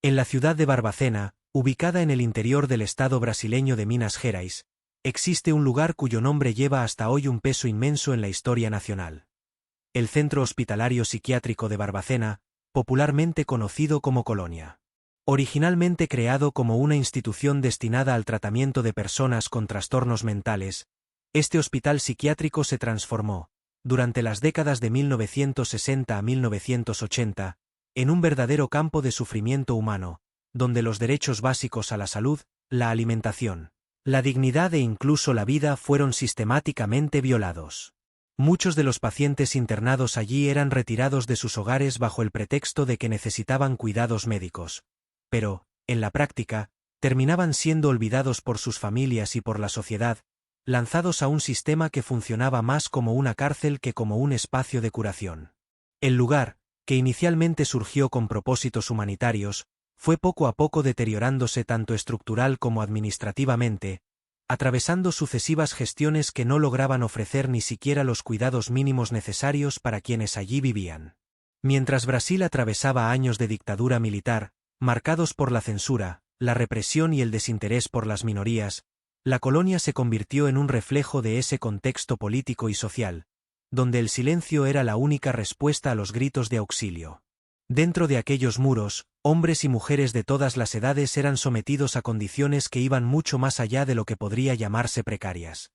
En la ciudad de Barbacena, ubicada en el interior del estado brasileño de Minas Gerais, existe un lugar cuyo nombre lleva hasta hoy un peso inmenso en la historia nacional. El Centro Hospitalario Psiquiátrico de Barbacena, popularmente conocido como Colonia. Originalmente creado como una institución destinada al tratamiento de personas con trastornos mentales, este hospital psiquiátrico se transformó, durante las décadas de 1960 a 1980, en un verdadero campo de sufrimiento humano, donde los derechos básicos a la salud, la alimentación, la dignidad e incluso la vida fueron sistemáticamente violados. Muchos de los pacientes internados allí eran retirados de sus hogares bajo el pretexto de que necesitaban cuidados médicos, pero, en la práctica, terminaban siendo olvidados por sus familias y por la sociedad, lanzados a un sistema que funcionaba más como una cárcel que como un espacio de curación. El lugar, que inicialmente surgió con propósitos humanitarios, fue poco a poco deteriorándose tanto estructural como administrativamente, atravesando sucesivas gestiones que no lograban ofrecer ni siquiera los cuidados mínimos necesarios para quienes allí vivían. Mientras Brasil atravesaba años de dictadura militar, marcados por la censura, la represión y el desinterés por las minorías, la colonia se convirtió en un reflejo de ese contexto político y social, donde el silencio era la única respuesta a los gritos de auxilio. Dentro de aquellos muros, hombres y mujeres de todas las edades eran sometidos a condiciones que iban mucho más allá de lo que podría llamarse precarias.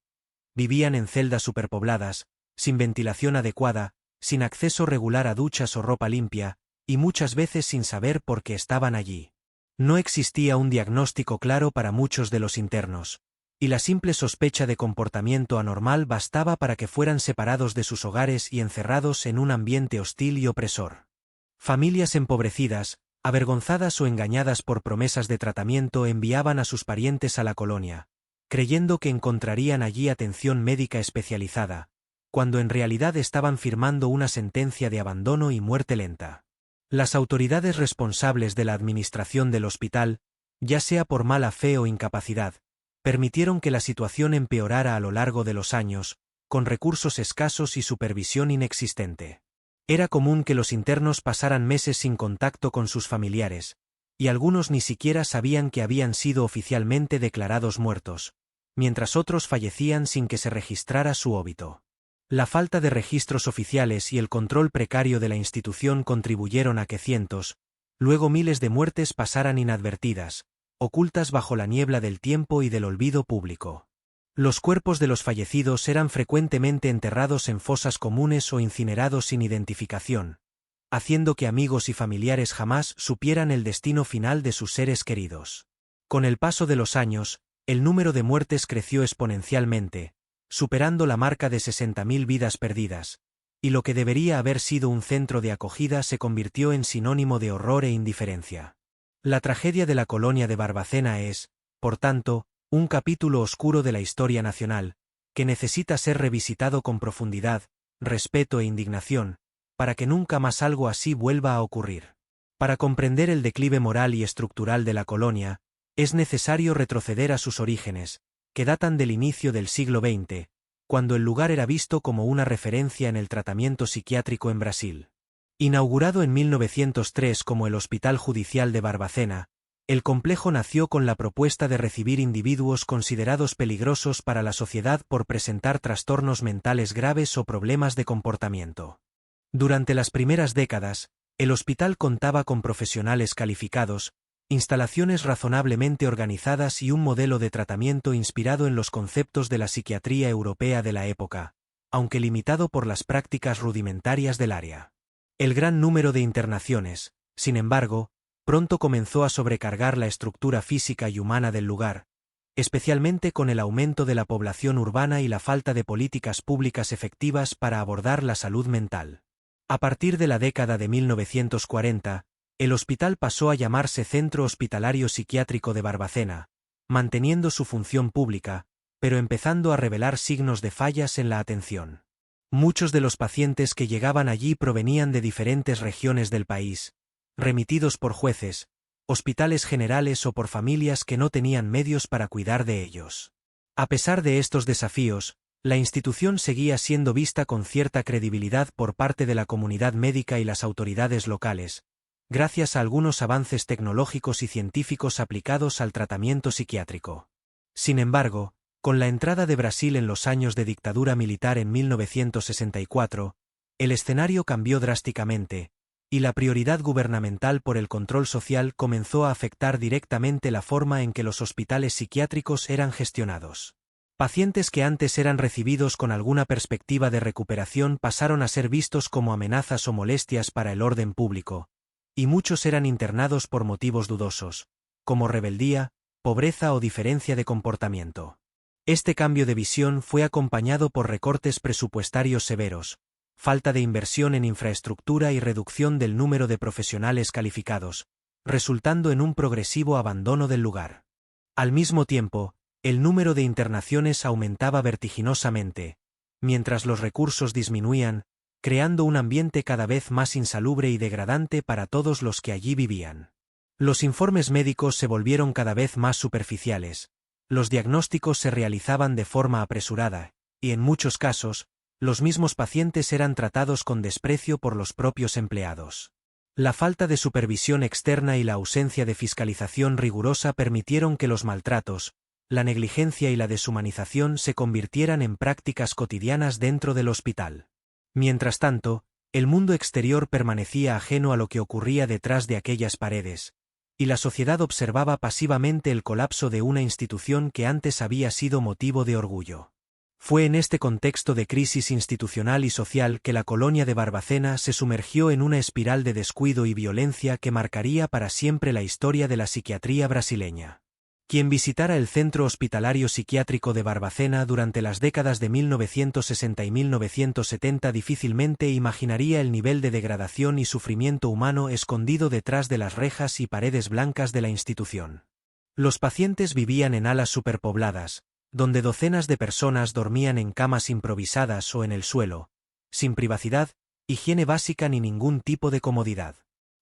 Vivían en celdas superpobladas, sin ventilación adecuada, sin acceso regular a duchas o ropa limpia, y muchas veces sin saber por qué estaban allí. No existía un diagnóstico claro para muchos de los internos, y la simple sospecha de comportamiento anormal bastaba para que fueran separados de sus hogares y encerrados en un ambiente hostil y opresor. Familias empobrecidas, avergonzadas o engañadas por promesas de tratamiento enviaban a sus parientes a la colonia, creyendo que encontrarían allí atención médica especializada, cuando en realidad estaban firmando una sentencia de abandono y muerte lenta. Las autoridades responsables de la administración del hospital, ya sea por mala fe o incapacidad, permitieron que la situación empeorara a lo largo de los años, con recursos escasos y supervisión inexistente. Era común que los internos pasaran meses sin contacto con sus familiares, y algunos ni siquiera sabían que habían sido oficialmente declarados muertos, mientras otros fallecían sin que se registrara su óbito. La falta de registros oficiales y el control precario de la institución contribuyeron a que cientos, luego miles de muertes pasaran inadvertidas, ocultas bajo la niebla del tiempo y del olvido público. Los cuerpos de los fallecidos eran frecuentemente enterrados en fosas comunes o incinerados sin identificación, haciendo que amigos y familiares jamás supieran el destino final de sus seres queridos. Con el paso de los años, el número de muertes creció exponencialmente, superando la marca de 60.000 vidas perdidas, y lo que debería haber sido un centro de acogida se convirtió en sinónimo de horror e indiferencia. La tragedia de la colonia de Barbacena es, por tanto, un capítulo oscuro de la historia nacional, que necesita ser revisitado con profundidad, respeto e indignación, para que nunca más algo así vuelva a ocurrir. Para comprender el declive moral y estructural de la colonia, es necesario retroceder a sus orígenes, que datan del inicio del siglo XX, cuando el lugar era visto como una referencia en el tratamiento psiquiátrico en Brasil. Inaugurado en 1903 como el Hospital Judicial de Barbacena, el complejo nació con la propuesta de recibir individuos considerados peligrosos para la sociedad por presentar trastornos mentales graves o problemas de comportamiento. Durante las primeras décadas, el hospital contaba con profesionales calificados, instalaciones razonablemente organizadas y un modelo de tratamiento inspirado en los conceptos de la psiquiatría europea de la época, aunque limitado por las prácticas rudimentarias del área. El gran número de internaciones, sin embargo, pronto comenzó a sobrecargar la estructura física y humana del lugar, especialmente con el aumento de la población urbana y la falta de políticas públicas efectivas para abordar la salud mental. A partir de la década de 1940, el hospital pasó a llamarse Centro Hospitalario Psiquiátrico de Barbacena, manteniendo su función pública, pero empezando a revelar signos de fallas en la atención. Muchos de los pacientes que llegaban allí provenían de diferentes regiones del país, remitidos por jueces, hospitales generales o por familias que no tenían medios para cuidar de ellos. A pesar de estos desafíos, la institución seguía siendo vista con cierta credibilidad por parte de la comunidad médica y las autoridades locales, gracias a algunos avances tecnológicos y científicos aplicados al tratamiento psiquiátrico. Sin embargo, con la entrada de Brasil en los años de dictadura militar en 1964, el escenario cambió drásticamente, y la prioridad gubernamental por el control social comenzó a afectar directamente la forma en que los hospitales psiquiátricos eran gestionados. Pacientes que antes eran recibidos con alguna perspectiva de recuperación pasaron a ser vistos como amenazas o molestias para el orden público, y muchos eran internados por motivos dudosos, como rebeldía, pobreza o diferencia de comportamiento. Este cambio de visión fue acompañado por recortes presupuestarios severos, falta de inversión en infraestructura y reducción del número de profesionales calificados, resultando en un progresivo abandono del lugar. Al mismo tiempo, el número de internaciones aumentaba vertiginosamente, mientras los recursos disminuían, creando un ambiente cada vez más insalubre y degradante para todos los que allí vivían. Los informes médicos se volvieron cada vez más superficiales, los diagnósticos se realizaban de forma apresurada, y en muchos casos, los mismos pacientes eran tratados con desprecio por los propios empleados. La falta de supervisión externa y la ausencia de fiscalización rigurosa permitieron que los maltratos, la negligencia y la deshumanización se convirtieran en prácticas cotidianas dentro del hospital. Mientras tanto, el mundo exterior permanecía ajeno a lo que ocurría detrás de aquellas paredes, y la sociedad observaba pasivamente el colapso de una institución que antes había sido motivo de orgullo. Fue en este contexto de crisis institucional y social que la colonia de Barbacena se sumergió en una espiral de descuido y violencia que marcaría para siempre la historia de la psiquiatría brasileña. Quien visitara el Centro Hospitalario Psiquiátrico de Barbacena durante las décadas de 1960 y 1970 difícilmente imaginaría el nivel de degradación y sufrimiento humano escondido detrás de las rejas y paredes blancas de la institución. Los pacientes vivían en alas superpobladas, donde docenas de personas dormían en camas improvisadas o en el suelo, sin privacidad, higiene básica ni ningún tipo de comodidad.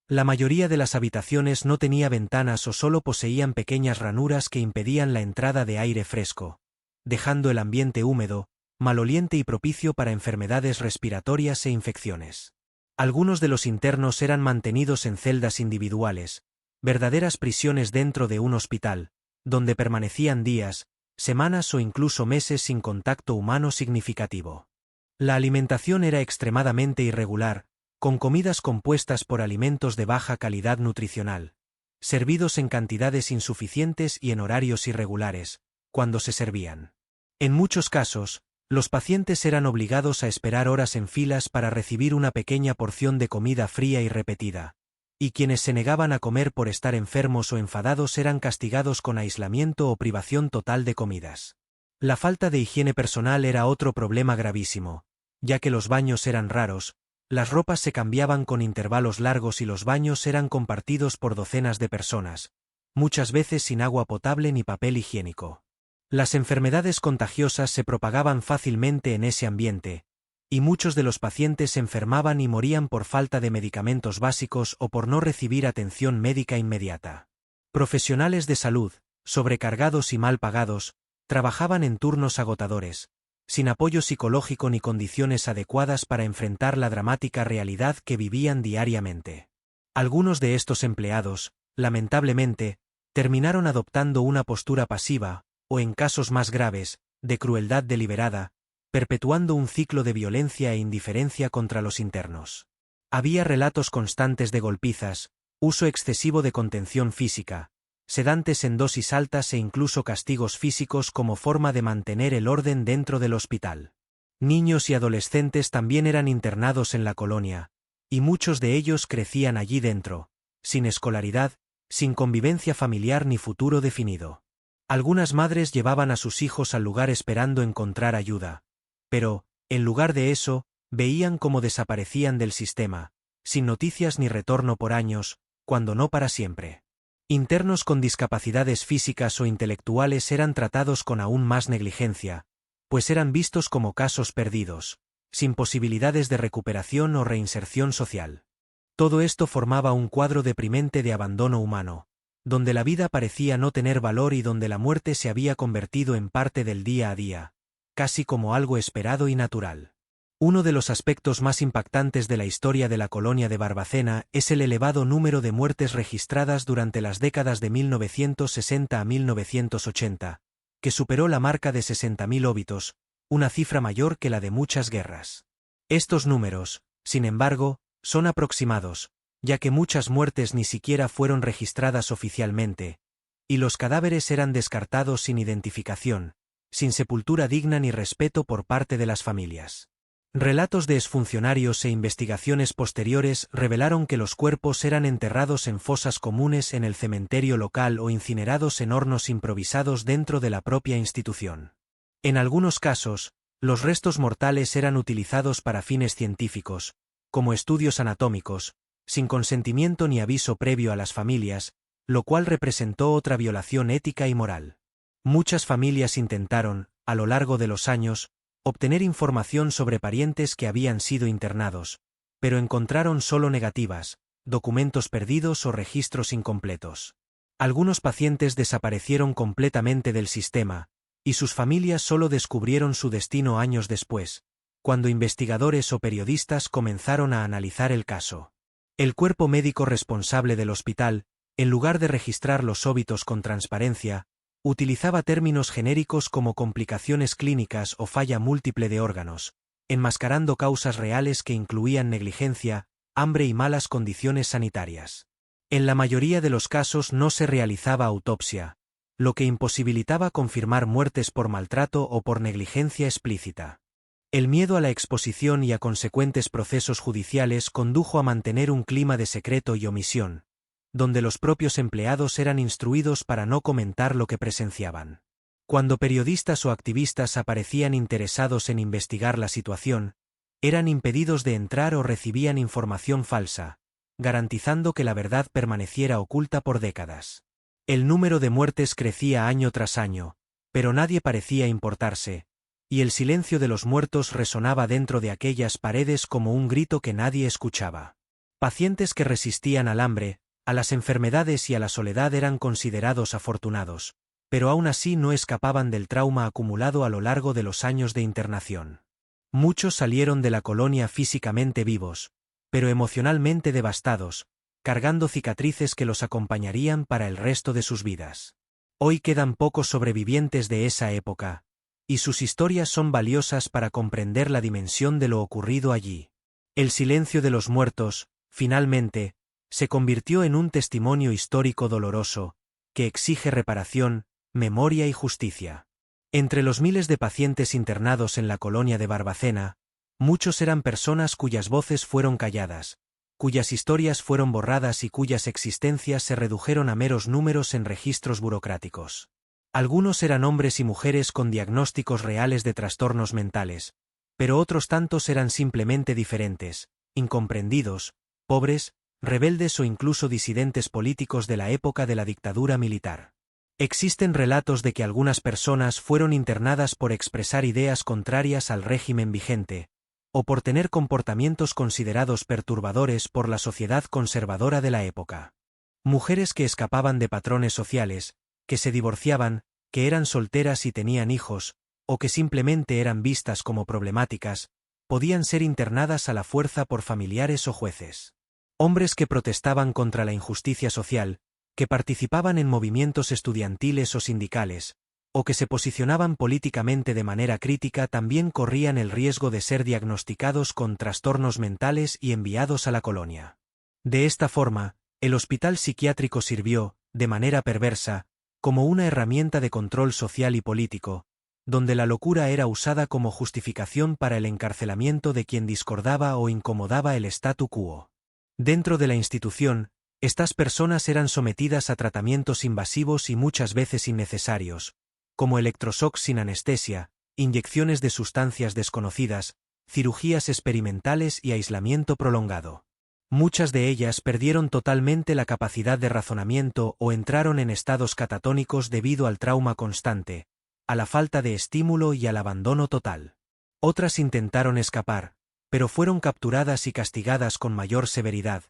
La mayoría de las habitaciones no tenía ventanas o solo poseían pequeñas ranuras que impedían la entrada de aire fresco, dejando el ambiente húmedo, maloliente y propicio para enfermedades respiratorias e infecciones. Algunos de los internos eran mantenidos en celdas individuales, verdaderas prisiones dentro de un hospital, donde permanecían días, semanas o incluso meses sin contacto humano significativo. La alimentación era extremadamente irregular, con comidas compuestas por alimentos de baja calidad nutricional, servidos en cantidades insuficientes y en horarios irregulares, cuando se servían. En muchos casos, los pacientes eran obligados a esperar horas en filas para recibir una pequeña porción de comida fría y repetida, y quienes se negaban a comer por estar enfermos o enfadados eran castigados con aislamiento o privación total de comidas. La falta de higiene personal era otro problema gravísimo, ya que los baños eran raros, las ropas se cambiaban con intervalos largos y los baños eran compartidos por docenas de personas, muchas veces sin agua potable ni papel higiénico. Las enfermedades contagiosas se propagaban fácilmente en ese ambiente, y muchos de los pacientes se enfermaban y morían por falta de medicamentos básicos o por no recibir atención médica inmediata. Profesionales de salud, sobrecargados y mal pagados, trabajaban en turnos agotadores, sin apoyo psicológico ni condiciones adecuadas para enfrentar la dramática realidad que vivían diariamente. Algunos de estos empleados, lamentablemente, terminaron adoptando una postura pasiva, o en casos más graves, de crueldad deliberada, perpetuando un ciclo de violencia e indiferencia contra los internos. Había relatos constantes de golpizas, uso excesivo de contención física, sedantes en dosis altas e incluso castigos físicos como forma de mantener el orden dentro del hospital. Niños y adolescentes también eran internados en la colonia, y muchos de ellos crecían allí dentro, sin escolaridad, sin convivencia familiar ni futuro definido. Algunas madres llevaban a sus hijos al lugar esperando encontrar ayuda, pero, en lugar de eso, veían cómo desaparecían del sistema, sin noticias ni retorno por años, cuando no para siempre. Internos con discapacidades físicas o intelectuales eran tratados con aún más negligencia, pues eran vistos como casos perdidos, sin posibilidades de recuperación o reinserción social. Todo esto formaba un cuadro deprimente de abandono humano, donde la vida parecía no tener valor y donde la muerte se había convertido en parte del día a día, casi como algo esperado y natural. Uno de los aspectos más impactantes de la historia de la colonia de Barbacena es el elevado número de muertes registradas durante las décadas de 1960 a 1980, que superó la marca de 60.000 óbitos, una cifra mayor que la de muchas guerras. Estos números, sin embargo, son aproximados, ya que muchas muertes ni siquiera fueron registradas oficialmente, y los cadáveres eran descartados sin identificación, sin sepultura digna ni respeto por parte de las familias. Relatos de exfuncionarios e investigaciones posteriores revelaron que los cuerpos eran enterrados en fosas comunes en el cementerio local o incinerados en hornos improvisados dentro de la propia institución. En algunos casos, los restos mortales eran utilizados para fines científicos, como estudios anatómicos, sin consentimiento ni aviso previo a las familias, lo cual representó otra violación ética y moral. Muchas familias intentaron, a lo largo de los años, obtener información sobre parientes que habían sido internados, pero encontraron solo negativas, documentos perdidos o registros incompletos. Algunos pacientes desaparecieron completamente del sistema, y sus familias solo descubrieron su destino años después, cuando investigadores o periodistas comenzaron a analizar el caso. El cuerpo médico responsable del hospital, en lugar de registrar los óbitos con transparencia, utilizaba términos genéricos como complicaciones clínicas o falla múltiple de órganos, enmascarando causas reales que incluían negligencia, hambre y malas condiciones sanitarias. En la mayoría de los casos no se realizaba autopsia, lo que imposibilitaba confirmar muertes por maltrato o por negligencia explícita. El miedo a la exposición y a consecuentes procesos judiciales condujo a mantener un clima de secreto y omisión, donde los propios empleados eran instruidos para no comentar lo que presenciaban. Cuando periodistas o activistas aparecían interesados en investigar la situación, eran impedidos de entrar o recibían información falsa, garantizando que la verdad permaneciera oculta por décadas. El número de muertes crecía año tras año, pero nadie parecía importarse, y el silencio de los muertos resonaba dentro de aquellas paredes como un grito que nadie escuchaba. Pacientes que resistían al hambre, a las enfermedades y a la soledad eran considerados afortunados, pero aún así no escapaban del trauma acumulado a lo largo de los años de internación. Muchos salieron de la colonia físicamente vivos, pero emocionalmente devastados, cargando cicatrices que los acompañarían para el resto de sus vidas. Hoy quedan pocos sobrevivientes de esa época, y sus historias son valiosas para comprender la dimensión de lo ocurrido allí. El silencio de los muertos, finalmente, se convirtió en un testimonio histórico doloroso, que exige reparación, memoria y justicia. Entre los miles de pacientes internados en la colonia de Barbacena, muchos eran personas cuyas voces fueron calladas, cuyas historias fueron borradas y cuyas existencias se redujeron a meros números en registros burocráticos. Algunos eran hombres y mujeres con diagnósticos reales de trastornos mentales, pero otros tantos eran simplemente diferentes, incomprendidos, pobres, rebeldes o incluso disidentes políticos de la época de la dictadura militar. Existen relatos de que algunas personas fueron internadas por expresar ideas contrarias al régimen vigente, o por tener comportamientos considerados perturbadores por la sociedad conservadora de la época. Mujeres que escapaban de patrones sociales, que se divorciaban, que eran solteras y tenían hijos, o que simplemente eran vistas como problemáticas, podían ser internadas a la fuerza por familiares o jueces. Hombres que protestaban contra la injusticia social, que participaban en movimientos estudiantiles o sindicales, o que se posicionaban políticamente de manera crítica también corrían el riesgo de ser diagnosticados con trastornos mentales y enviados a la colonia. De esta forma, el hospital psiquiátrico sirvió, de manera perversa, como una herramienta de control social y político, donde la locura era usada como justificación para el encarcelamiento de quien discordaba o incomodaba el statu quo. Dentro de la institución, estas personas eran sometidas a tratamientos invasivos y muchas veces innecesarios, como electroshock sin anestesia, inyecciones de sustancias desconocidas, cirugías experimentales y aislamiento prolongado. Muchas de ellas perdieron totalmente la capacidad de razonamiento o entraron en estados catatónicos debido al trauma constante, a la falta de estímulo y al abandono total. Otras intentaron escapar, pero fueron capturadas y castigadas con mayor severidad,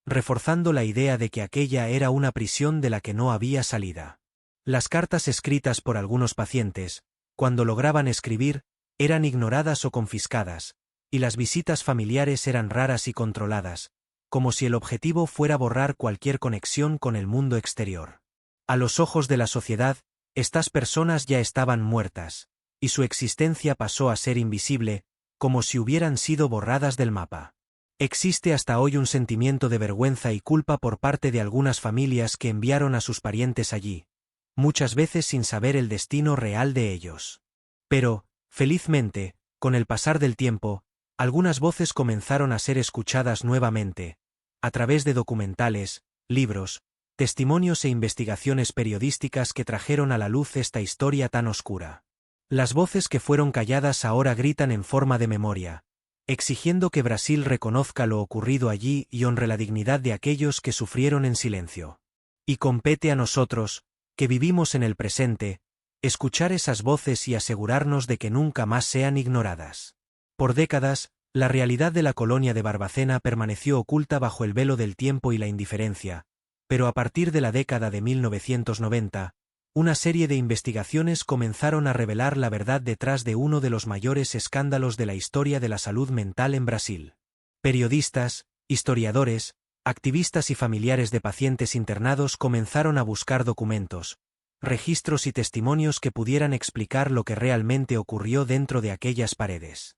reforzando la idea de que aquella era una prisión de la que no había salida. Las cartas escritas por algunos pacientes, cuando lograban escribir, eran ignoradas o confiscadas, y las visitas familiares eran raras y controladas, como si el objetivo fuera borrar cualquier conexión con el mundo exterior. A los ojos de la sociedad, estas personas ya estaban muertas, y su existencia pasó a ser invisible, como si hubieran sido borradas del mapa. Existe hasta hoy un sentimiento de vergüenza y culpa por parte de algunas familias que enviaron a sus parientes allí, muchas veces sin saber el destino real de ellos. Pero, felizmente, con el pasar del tiempo, algunas voces comenzaron a ser escuchadas nuevamente, a través de documentales, libros, testimonios e investigaciones periodísticas que trajeron a la luz esta historia tan oscura. Las voces que fueron calladas ahora gritan en forma de memoria, exigiendo que Brasil reconozca lo ocurrido allí y honre la dignidad de aquellos que sufrieron en silencio. Y compete a nosotros, que vivimos en el presente, escuchar esas voces y asegurarnos de que nunca más sean ignoradas. Por décadas, la realidad de la colonia de Barbacena permaneció oculta bajo el velo del tiempo y la indiferencia, pero a partir de la década de 1990, una serie de investigaciones comenzaron a revelar la verdad detrás de uno de los mayores escándalos de la historia de la salud mental en Brasil. Periodistas, historiadores, activistas y familiares de pacientes internados comenzaron a buscar documentos, registros y testimonios que pudieran explicar lo que realmente ocurrió dentro de aquellas paredes.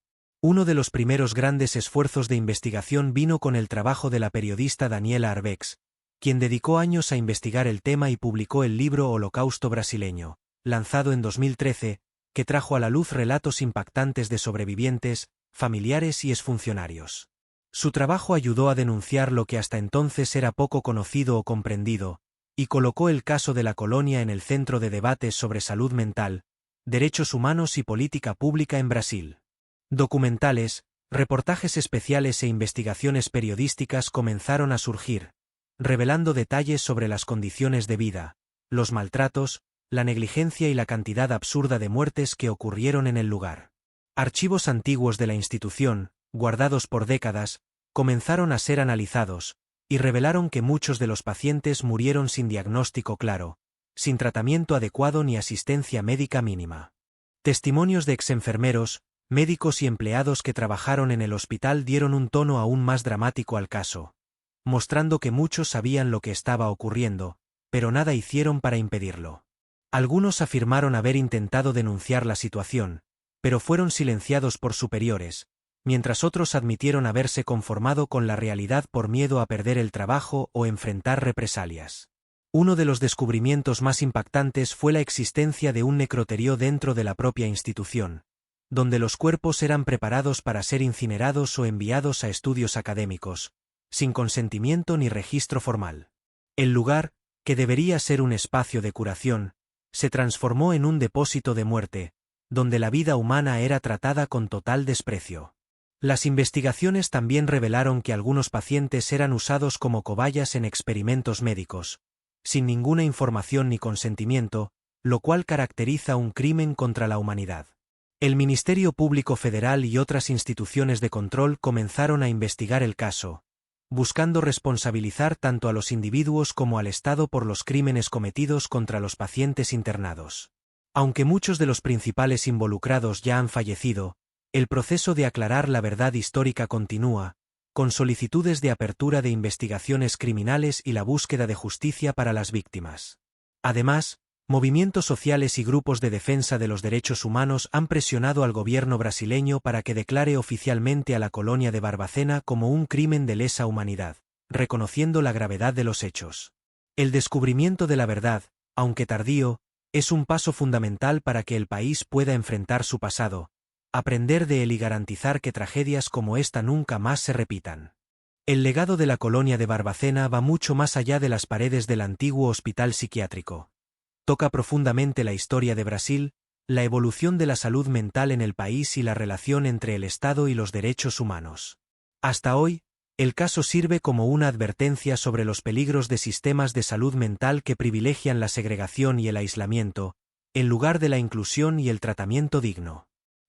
Uno de los primeros grandes esfuerzos de investigación vino con el trabajo de la periodista Daniela Arbex, quien dedicó años a investigar el tema y publicó el libro Holocausto Brasileño, lanzado en 2013, que trajo a la luz relatos impactantes de sobrevivientes, familiares y exfuncionarios. Su trabajo ayudó a denunciar lo que hasta entonces era poco conocido o comprendido, y colocó el caso de la colonia en el centro de debates sobre salud mental, derechos humanos y política pública en Brasil. Documentales, reportajes especiales e investigaciones periodísticas comenzaron a surgir, revelando detalles sobre las condiciones de vida, los maltratos, la negligencia y la cantidad absurda de muertes que ocurrieron en el lugar. Archivos antiguos de la institución, guardados por décadas, comenzaron a ser analizados, y revelaron que muchos de los pacientes murieron sin diagnóstico claro, sin tratamiento adecuado ni asistencia médica mínima. Testimonios de exenfermeros, médicos y empleados que trabajaron en el hospital dieron un tono aún más dramático al caso, mostrando que muchos sabían lo que estaba ocurriendo, pero nada hicieron para impedirlo. Algunos afirmaron haber intentado denunciar la situación, pero fueron silenciados por superiores, mientras otros admitieron haberse conformado con la realidad por miedo a perder el trabajo o enfrentar represalias. Uno de los descubrimientos más impactantes fue la existencia de un necroterio dentro de la propia institución, donde los cuerpos eran preparados para ser incinerados o enviados a estudios académicos, sin consentimiento ni registro formal. El lugar, que debería ser un espacio de curación, se transformó en un depósito de muerte, donde la vida humana era tratada con total desprecio. Las investigaciones también revelaron que algunos pacientes eran usados como cobayas en experimentos médicos, sin ninguna información ni consentimiento, lo cual caracteriza un crimen contra la humanidad. El Ministerio Público Federal y otras instituciones de control comenzaron a investigar el caso, buscando responsabilizar tanto a los individuos como al Estado por los crímenes cometidos contra los pacientes internados. Aunque muchos de los principales involucrados ya han fallecido, el proceso de aclarar la verdad histórica continúa, con solicitudes de apertura de investigaciones criminales y la búsqueda de justicia para las víctimas. Además, movimientos sociales y grupos de defensa de los derechos humanos han presionado al gobierno brasileño para que declare oficialmente a la colonia de Barbacena como un crimen de lesa humanidad, reconociendo la gravedad de los hechos. El descubrimiento de la verdad, aunque tardío, es un paso fundamental para que el país pueda enfrentar su pasado, aprender de él y garantizar que tragedias como esta nunca más se repitan. El legado de la colonia de Barbacena va mucho más allá de las paredes del antiguo hospital psiquiátrico. Toca profundamente la historia de Brasil, la evolución de la salud mental en el país y la relación entre el Estado y los derechos humanos. Hasta hoy, el caso sirve como una advertencia sobre los peligros de sistemas de salud mental que privilegian la segregación y el aislamiento, en lugar de la inclusión y el tratamiento digno.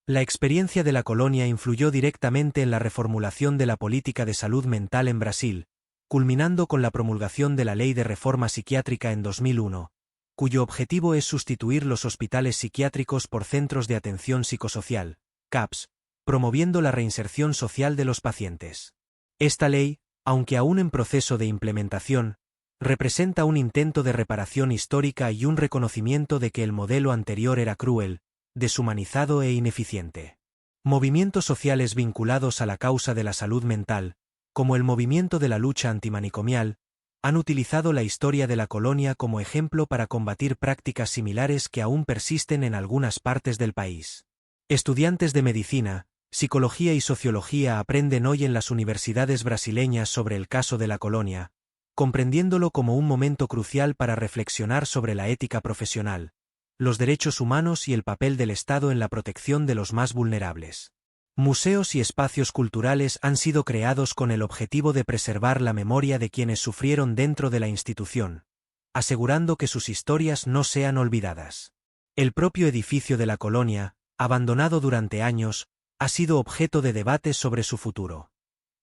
La experiencia de la colonia influyó directamente en la reformulación de la política de salud mental en Brasil, culminando con la promulgación de la Ley de Reforma Psiquiátrica en 2001, cuyo objetivo es sustituir los hospitales psiquiátricos por centros de atención psicosocial, CAPS, promoviendo la reinserción social de los pacientes. Esta ley, aunque aún en proceso de implementación, representa un intento de reparación histórica y un reconocimiento de que el modelo anterior era cruel, deshumanizado e ineficiente. Movimientos sociales vinculados a la causa de la salud mental, como el movimiento de la lucha antimanicomial, han utilizado la historia de la colonia como ejemplo para combatir prácticas similares que aún persisten en algunas partes del país. Estudiantes de medicina, psicología y sociología aprenden hoy en las universidades brasileñas sobre el caso de la colonia, comprendiéndolo como un momento crucial para reflexionar sobre la ética profesional, los derechos humanos y el papel del Estado en la protección de los más vulnerables. Museos y espacios culturales han sido creados con el objetivo de preservar la memoria de quienes sufrieron dentro de la institución, asegurando que sus historias no sean olvidadas. El propio edificio de la colonia, abandonado durante años, ha sido objeto de debates sobre su futuro.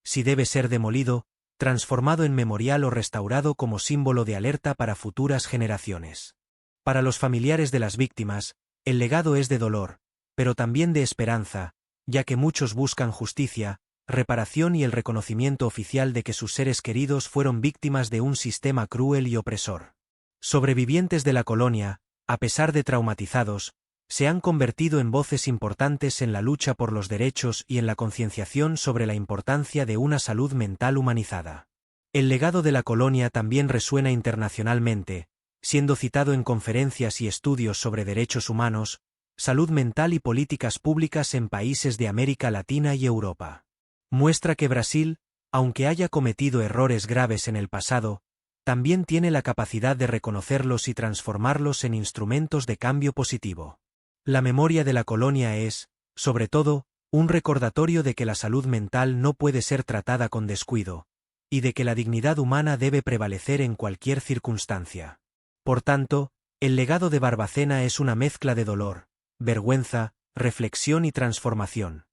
Si debe ser demolido, transformado en memorial o restaurado como símbolo de alerta para futuras generaciones. Para los familiares de las víctimas, el legado es de dolor, pero también de esperanza, ya que muchos buscan justicia, reparación y el reconocimiento oficial de que sus seres queridos fueron víctimas de un sistema cruel y opresor. Sobrevivientes de la colonia, a pesar de traumatizados, se han convertido en voces importantes en la lucha por los derechos y en la concienciación sobre la importancia de una salud mental humanizada. El legado de la colonia también resuena internacionalmente, siendo citado en conferencias y estudios sobre derechos humanos, salud mental y políticas públicas en países de América Latina y Europa. Muestra que Brasil, aunque haya cometido errores graves en el pasado, también tiene la capacidad de reconocerlos y transformarlos en instrumentos de cambio positivo. La memoria de la colonia es, sobre todo, un recordatorio de que la salud mental no puede ser tratada con descuido, y de que la dignidad humana debe prevalecer en cualquier circunstancia. Por tanto, el legado de Barbacena es una mezcla de dolor, vergüenza, reflexión y transformación.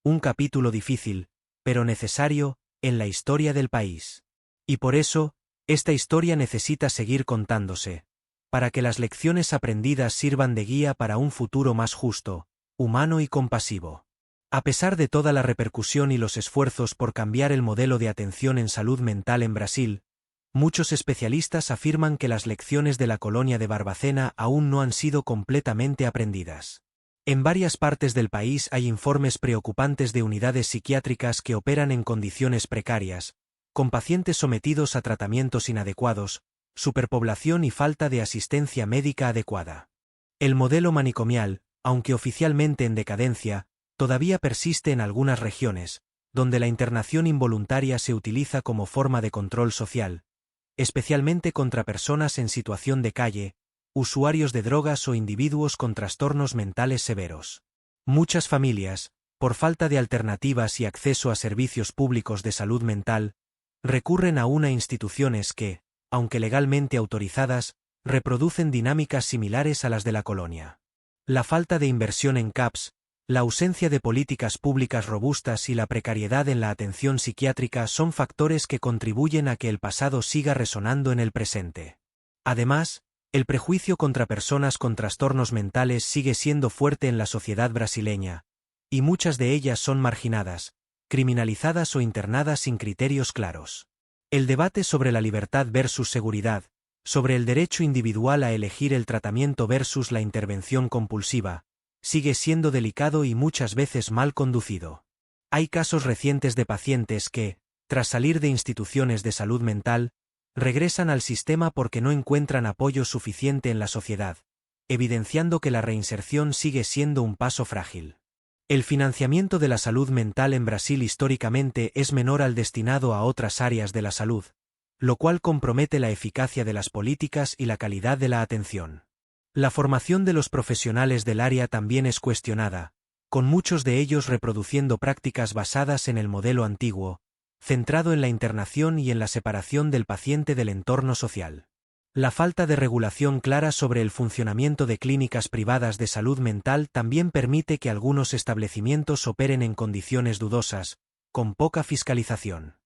Un capítulo difícil, pero necesario, en la historia del país. Y por eso, esta historia necesita seguir contándose, para que las lecciones aprendidas sirvan de guía para un futuro más justo, humano y compasivo. A pesar de toda la repercusión y los esfuerzos por cambiar el modelo de atención en salud mental en Brasil, muchos especialistas afirman que las lecciones de la colonia de Barbacena aún no han sido completamente aprendidas. En varias partes del país hay informes preocupantes de unidades psiquiátricas que operan en condiciones precarias, con pacientes sometidos a tratamientos inadecuados, superpoblación y falta de asistencia médica adecuada. El modelo manicomial, aunque oficialmente en decadencia, todavía persiste en algunas regiones, donde la internación involuntaria se utiliza como forma de control social, especialmente contra personas en situación de calle, usuarios de drogas o individuos con trastornos mentales severos. Muchas familias, por falta de alternativas y acceso a servicios públicos de salud mental, recurren a instituciones que, aunque legalmente autorizadas, reproducen dinámicas similares a las de la colonia. La falta de inversión en CAPS, la ausencia de políticas públicas robustas y la precariedad en la atención psiquiátrica son factores que contribuyen a que el pasado siga resonando en el presente. Además, el prejuicio contra personas con trastornos mentales sigue siendo fuerte en la sociedad brasileña, y muchas de ellas son marginadas, criminalizadas o internadas sin criterios claros. El debate sobre la libertad versus seguridad, sobre el derecho individual a elegir el tratamiento versus la intervención compulsiva, sigue siendo delicado y muchas veces mal conducido. Hay casos recientes de pacientes que, tras salir de instituciones de salud mental, regresan al sistema porque no encuentran apoyo suficiente en la sociedad, evidenciando que la reinserción sigue siendo un paso frágil. El financiamiento de la salud mental en Brasil históricamente es menor al destinado a otras áreas de la salud, lo cual compromete la eficacia de las políticas y la calidad de la atención. La formación de los profesionales del área también es cuestionada, con muchos de ellos reproduciendo prácticas basadas en el modelo antiguo, centrado en la internación y en la separación del paciente del entorno social. La falta de regulación clara sobre el funcionamiento de clínicas privadas de salud mental también permite que algunos establecimientos operen en condiciones dudosas, con poca fiscalización.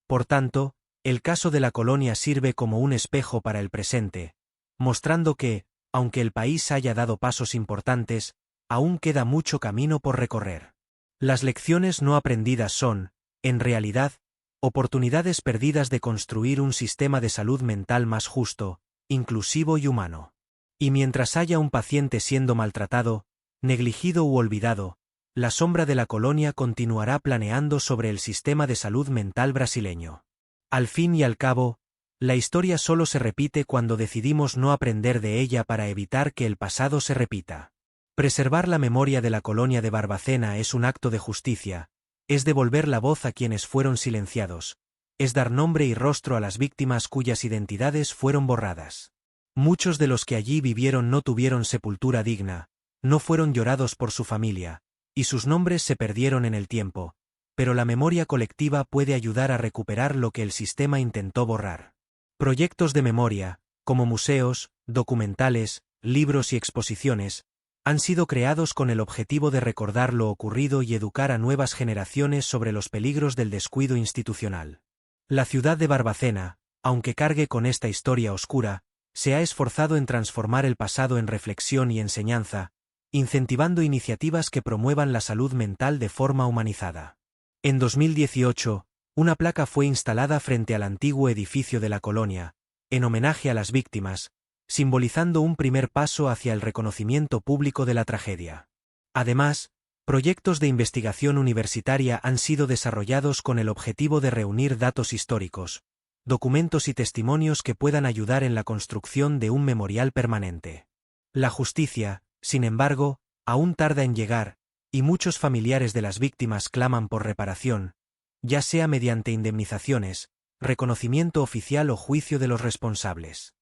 Por tanto, el caso de la colonia sirve como un espejo para el presente, mostrando que, aunque el país haya dado pasos importantes, aún queda mucho camino por recorrer. Las lecciones no aprendidas son, en realidad, oportunidades perdidas de construir un sistema de salud mental más justo, inclusivo y humano. Y mientras haya un paciente siendo maltratado, negligido u olvidado, la sombra de la colonia continuará planeando sobre el sistema de salud mental brasileño. Al fin y al cabo, la historia solo se repite cuando decidimos no aprender de ella para evitar que el pasado se repita. Preservar la memoria de la colonia de Barbacena es un acto de justicia, es devolver la voz a quienes fueron silenciados, es dar nombre y rostro a las víctimas cuyas identidades fueron borradas. Muchos de los que allí vivieron no tuvieron sepultura digna, no fueron llorados por su familia, y sus nombres se perdieron en el tiempo, pero la memoria colectiva puede ayudar a recuperar lo que el sistema intentó borrar. Proyectos de memoria, como museos, documentales, libros y exposiciones, han sido creados con el objetivo de recordar lo ocurrido y educar a nuevas generaciones sobre los peligros del descuido institucional. La ciudad de Barbacena, aunque cargue con esta historia oscura, se ha esforzado en transformar el pasado en reflexión y enseñanza, incentivando iniciativas que promuevan la salud mental de forma humanizada. En 2018, una placa fue instalada frente al antiguo edificio de la colonia, en homenaje a las víctimas, simbolizando un primer paso hacia el reconocimiento público de la tragedia. Además, proyectos de investigación universitaria han sido desarrollados con el objetivo de reunir datos históricos, documentos y testimonios que puedan ayudar en la construcción de un memorial permanente. La justicia, sin embargo, aún tarda en llegar, y muchos familiares de las víctimas claman por reparación, ya sea mediante indemnizaciones, reconocimiento oficial o juicio de los responsables.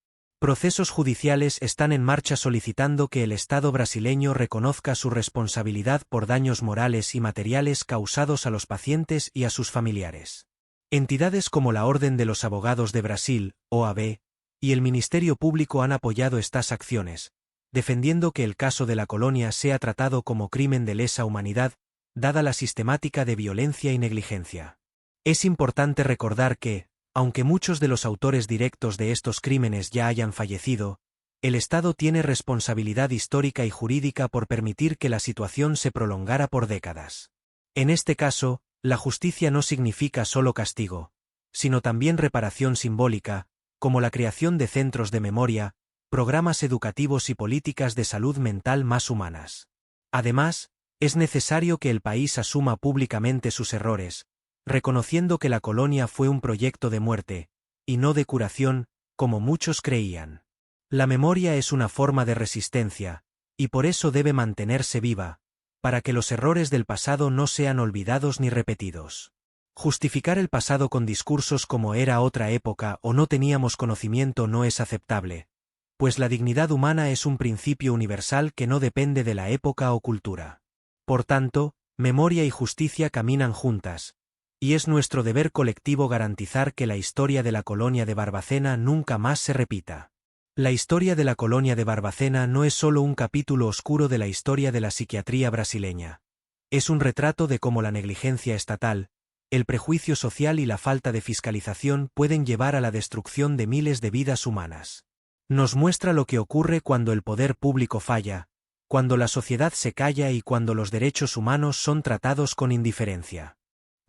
Procesos judiciales están en marcha solicitando que el Estado brasileño reconozca su responsabilidad por daños morales y materiales causados a los pacientes y a sus familiares. Entidades como la Orden de los Abogados de Brasil, OAB, y el Ministerio Público han apoyado estas acciones, defendiendo que el caso de la colonia sea tratado como crimen de lesa humanidad, dada la sistemática de violencia y negligencia. Es importante recordar que, aunque muchos de los autores directos de estos crímenes ya hayan fallecido, el Estado tiene responsabilidad histórica y jurídica por permitir que la situación se prolongara por décadas. En este caso, la justicia no significa solo castigo, sino también reparación simbólica, como la creación de centros de memoria, programas educativos y políticas de salud mental más humanas. Además, es necesario que el país asuma públicamente sus errores, reconociendo que la colonia fue un proyecto de muerte, y no de curación, como muchos creían. La memoria es una forma de resistencia, y por eso debe mantenerse viva, para que los errores del pasado no sean olvidados ni repetidos. Justificar el pasado con discursos como era otra época o no teníamos conocimiento no es aceptable, pues la dignidad humana es un principio universal que no depende de la época o cultura. Por tanto, memoria y justicia caminan juntas, y es nuestro deber colectivo garantizar que la historia de la colonia de Barbacena nunca más se repita. La historia de la colonia de Barbacena no es solo un capítulo oscuro de la historia de la psiquiatría brasileña. Es un retrato de cómo la negligencia estatal, el prejuicio social y la falta de fiscalización pueden llevar a la destrucción de miles de vidas humanas. Nos muestra lo que ocurre cuando el poder público falla, cuando la sociedad se calla y cuando los derechos humanos son tratados con indiferencia.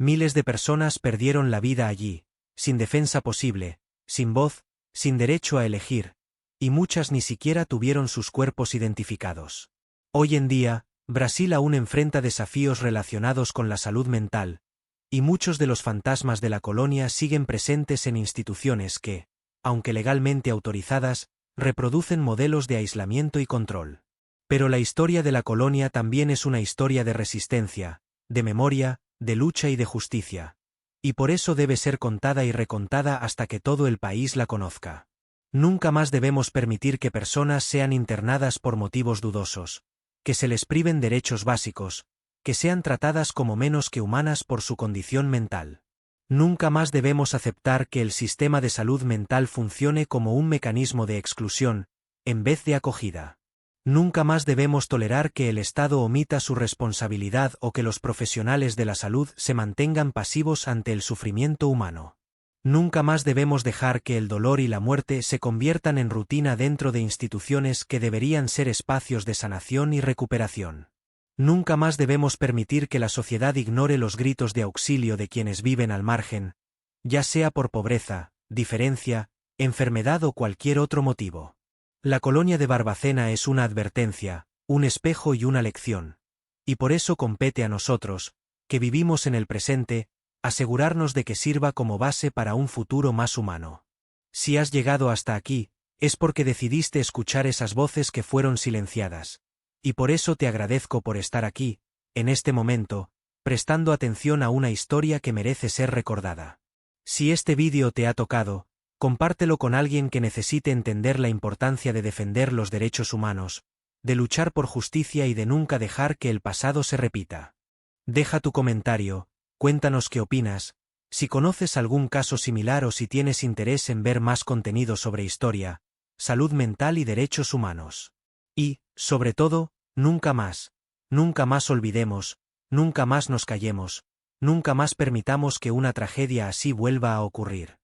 Miles de personas perdieron la vida allí, sin defensa posible, sin voz, sin derecho a elegir, y muchas ni siquiera tuvieron sus cuerpos identificados. Hoy en día, Brasil aún enfrenta desafíos relacionados con la salud mental, y muchos de los fantasmas de la colonia siguen presentes en instituciones que, aunque legalmente autorizadas, reproducen modelos de aislamiento y control. Pero la historia de la colonia también es una historia de resistencia, de memoria, de lucha y de justicia. Y por eso debe ser contada y recontada hasta que todo el país la conozca. Nunca más debemos permitir que personas sean internadas por motivos dudosos, que se les priven derechos básicos, que sean tratadas como menos que humanas por su condición mental. Nunca más debemos aceptar que el sistema de salud mental funcione como un mecanismo de exclusión, en vez de acogida. Nunca más debemos tolerar que el Estado omita su responsabilidad o que los profesionales de la salud se mantengan pasivos ante el sufrimiento humano. Nunca más debemos dejar que el dolor y la muerte se conviertan en rutina dentro de instituciones que deberían ser espacios de sanación y recuperación. Nunca más debemos permitir que la sociedad ignore los gritos de auxilio de quienes viven al margen, ya sea por pobreza, diferencia, enfermedad o cualquier otro motivo. La colonia de Barbacena es una advertencia, un espejo y una lección. Y por eso compete a nosotros, que vivimos en el presente, asegurarnos de que sirva como base para un futuro más humano. Si has llegado hasta aquí, es porque decidiste escuchar esas voces que fueron silenciadas. Y por eso te agradezco por estar aquí, en este momento, prestando atención a una historia que merece ser recordada. Si este vídeo te ha tocado, compártelo con alguien que necesite entender la importancia de defender los derechos humanos, de luchar por justicia y de nunca dejar que el pasado se repita. Deja tu comentario, cuéntanos qué opinas, si conoces algún caso similar o si tienes interés en ver más contenido sobre historia, salud mental y derechos humanos. Y, sobre todo, nunca más olvidemos, nunca más nos callemos, nunca más permitamos que una tragedia así vuelva a ocurrir.